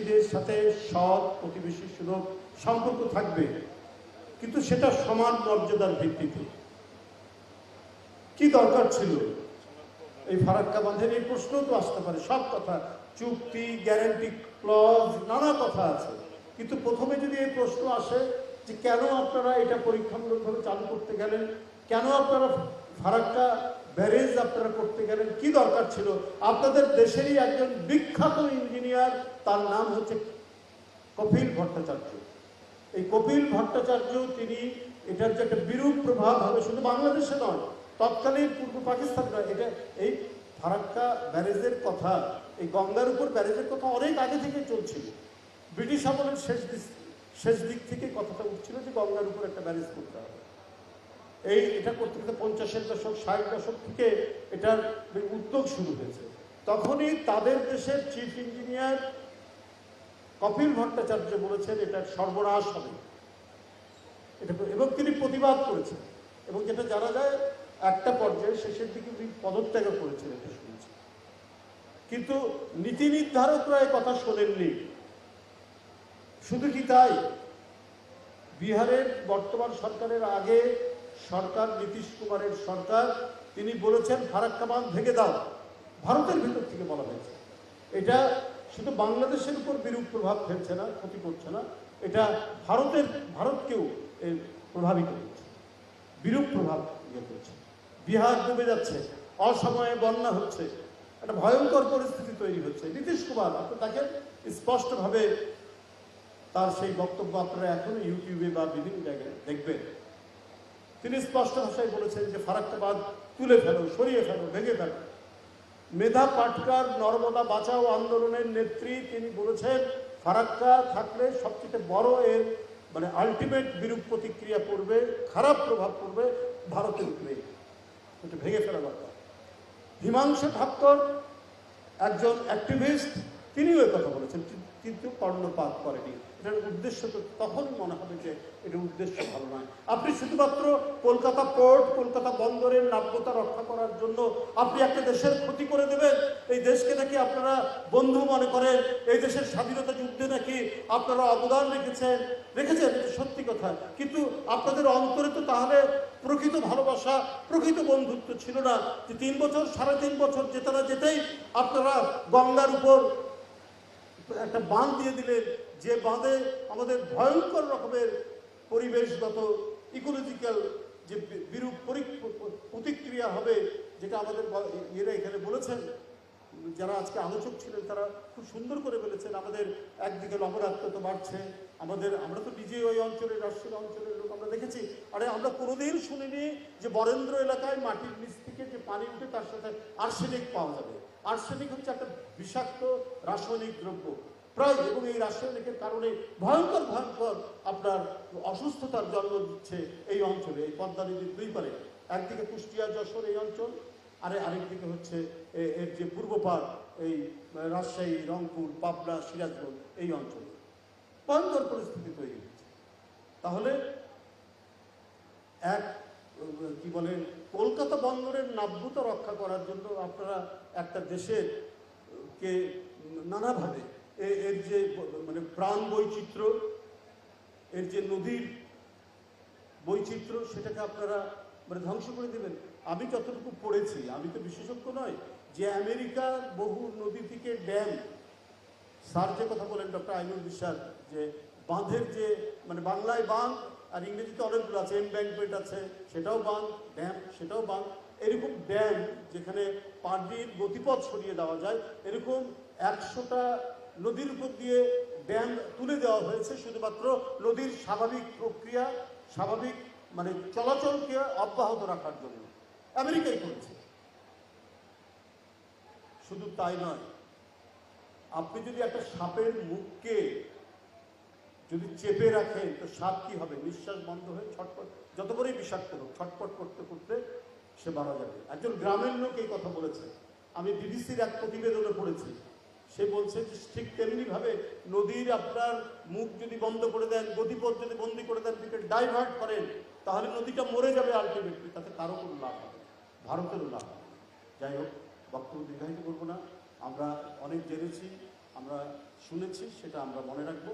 প্রতিবেশীদের সাথে সৎ প্রতিবেশী সুলভ সম্পর্ক থাকবে, কিন্তু সেটা সমান মর্যাদার ভিত্তিতে। কি দরকার ছিল এই ফারাক্কা বাঁধের? এই প্রশ্ন তো আসতে পারে। সব কথা, চুক্তি, গ্যারান্টি ক্লজ, নানা কথা আছে, কিন্তু প্রথমে যদি এই প্রশ্ন আসে যে কেন আপনারা এটা পরীক্ষামূলকভাবে চালু করতে গেলেন, কেন আপনারা ফারাক্কা ব্যারেজ আপনারা করতে গেলেন, কি দরকার ছিল? আপনাদের দেশেরই একজন বিখ্যাত ইঞ্জিনিয়ার, তার নাম হচ্ছে কপিল ভট্টাচার্য। এই কপিল ভট্টাচার্য তিনি এটার যে একটা বিরূপ প্রভাব হবে শুধু বাংলাদেশে নয়, তৎকালীন পূর্ব পাকিস্তান নয়, এটা এই ফারাক্কা ব্যারেজের কথা, এই গঙ্গার উপর ব্যারেজের কথা অনেক আগে থেকে চলছিল। ব্রিটিশ আমলের শেষ দিক থেকে কথাটা উঠছিল যে গঙ্গার উপর একটা ব্যারেজ করতে হবে। এটা করতে করতে 50-এর দশক 60 দশক থেকে এটার উদ্যোগ শুরু হয়েছে। তখনই তাদের দেশের চিফ ইঞ্জিনিয়ার কপিল ভট্টাচার্য বলেছেন এটা সর্বনাশ হবে, এটা, এবং তিনি প্রতিবাদ করেছেন, এবং যেটা জানা যায় একটা পর্যায়ে শেষের দিকে তিনি পদত্যাগ করেছেন, এটা শুনেছি। কিন্তু নীতি নির্ধারকরা এই কথা শোনেননি। শুধু কি তাই, বিহারের বর্তমান সরকারের আগে সরকার, নীতিশ কুমারের সরকার, তিনি বলেছেন ফারাক্কা বাঁধ ভেঙে দাও। ভারতের ভিতর থেকে বলা হয়েছে। এটা শুধু বাংলাদেশের উপর বিরূপ প্রভাব ফেলছে না, ক্ষতি করছে না, এটা ভারতকেও প্রভাবিত করছে, বিরূপ প্রভাব ইয়ে করছে। বিহার ডুবে যাচ্ছে, অসময়ে বন্যা হচ্ছে, একটা ভয়ঙ্কর পরিস্থিতি তৈরি হচ্ছে। নীতিশ কুমার, আপনি তাকে স্পষ্টভাবে তার সেই বক্তব্য আপনারা এখনো ইউটিউবে বা বিভিন্ন জায়গায় দেখবেন, তিনি স্পষ্ট ভাষায় বলেছেন যে ফারাক্কা বাঁধ তুলে ফেলো, সরিয়ে ফেলো, ভেঙে ফেলো। মেধা পাটকার নর্মদা বাঁচাও আন্দোলনের নেত্রী, তিনি বলেছেন ফারাক্কা থাকলে সবচেয়ে বড় এর আলটিমেট বিরূপ প্রতিক্রিয়া পড়বে, খারাপ প্রভাব পড়বে ভারতের উপরে, এটা ভেঙে ফেলা দরকার। হিমাংশু ঠাক্কর একজন অ্যাক্টিভিস্ট, তিনিও এই কথা বলেছেন, কিন্তু কর্ণপাত করেনি। এটার উদ্দেশ্য তো তখনই মনে হবে যে এটার উদ্দেশ্য ভালো নয়। আপনি শুধুমাত্র কলকাতা পোর্ট, কলকাতা বন্দরের নাব্যতা রক্ষা করার জন্য আপনি একটা দেশের ক্ষতি করে দেবেন। এই দেশকে নাকি আপনারা বন্ধু মনে করেন, এই দেশের স্বাধীনতা যুদ্ধে নাকি আপনারা অবদান রেখেছেন, এটা সত্যি কথা, কিন্তু আপনাদের অন্তরে তো তাহলে প্রকৃত ভালোবাসা, প্রকৃত বন্ধুত্ব ছিল না। যে 3 বছর 3.5 বছর যেতে না যেতেই আপনারা গঙ্গার উপর একটা বাঁধ দিয়ে দিলেন, যে বাঁধে আমাদের ভয়ঙ্কর রকমের পরিবেশগত ইকোলজিক্যাল যে বিরূপ প্রতিক্রিয়া হবে, যেটা আমাদের এরা এখানে বলেছেন, যারা আজকে আলোচক ছিলেন তারা খুব সুন্দর করে বলেছেন। আমাদের একদিকে লবণাক্ততা বাড়ছে, আমরা তো নিজেই ওই অঞ্চলের, রাজশাহী অঞ্চলের লোক, আমরা দেখেছি। আরে আমরা কোনোদিন শুনিনি যে বরেন্দ্র এলাকায় মাটির নিচ থেকে যে পানি উঠে তার সাথে আর্সেনিক পাওয়া যাবে। আর্সেনিক হচ্ছে একটা বিষাক্ত রাসায়নিক দ্রব্য প্রায়, এবং এই রাসায়নিকের কারণে ভয়ঙ্কর আপনার অসুস্থতার জন্ম দিচ্ছে এই অঞ্চলে, এই পদ্মা নদীর 2 পারে। একদিকে কুষ্টিয়া, যশোর এই অঞ্চল, আরেকদিকে হচ্ছে এর যে পূর্ব পার, এই রাজশাহী, রংপুর, পাবনা, সিরাজগঞ্জ এই অঞ্চলে ভয়ঙ্কর পরিস্থিতি তৈরি হচ্ছে। তাহলে কি বলে, কলকাতা বন্দরের নাব্যতা রক্ষা করার জন্য আপনারা একটা দেশের কে নানাভাবে এর যে প্রাণ বৈচিত্র্য, এর যে নদীর বৈচিত্র্য, সেটাকে আপনারা ধ্বংস করে দেবেন। আমি যতটুকু পড়েছি, আমি তো বিশেষজ্ঞ নয়, যে আমেরিকার বহু নদী থেকে ড্যাম, স্যার যে কথা বলেন ডক্টর আইনুল বিশ্বাস, যে বাঁধের যে বাংলায় বাঁধ আর ইংরেজিতে অনেকগুলো আছে, এমব্যাঙ্কমেন্ট আছে, সেটাও বাঁধ, ড্যাম সেটাও বাঁধ, এরকম ড্যাম যেখানে পানির গতিপথ সরিয়ে দেওয়া যায়, এরকম 100টা নদীর উপর দিয়ে ড্যাম তুলে দেওয়া হয়েছে শুধুমাত্র নদীর স্বাভাবিক প্রক্রিয়া, স্বাভাবিক চলাচলকে অব্যাহত রাখার জন্য। আমেরিকাই করেছে। শুধু তাই নয়, আপনি যদি একটা সাপের মুখকে যদি চেপে রাখেন, তো সাপ কি হবে? নিঃশ্বাস বন্ধ হয়ে ছটপট, যত বড়ই বিষাক্ত হোক, ছটপট করতে করতে সে মারা যাবে। একজন গ্রামের লোক এই কথা বলেছে, আমি বিবিসির এক প্রতিবেদনে পড়েছি। সে বলছে যে ঠিক তেমনি ভাবে নদীর আপনার মুখ যদি বন্ধ করে দেন, গতিপথ যদি বন্দি করে দেন, দিকে ডাইভার্ট করেন, তাহলে নদীটা মরে যাবে আলটিমেটলি, তাতে কারো কোনো লাভ হবে, ভারতেরও লাভ হবে। যাই হোক, বক্তব্য দীর্ঘায়িত করবো না, আমরা অনেক জেনেছি, আমরা শুনেছি, সেটা আমরা মনে রাখবো।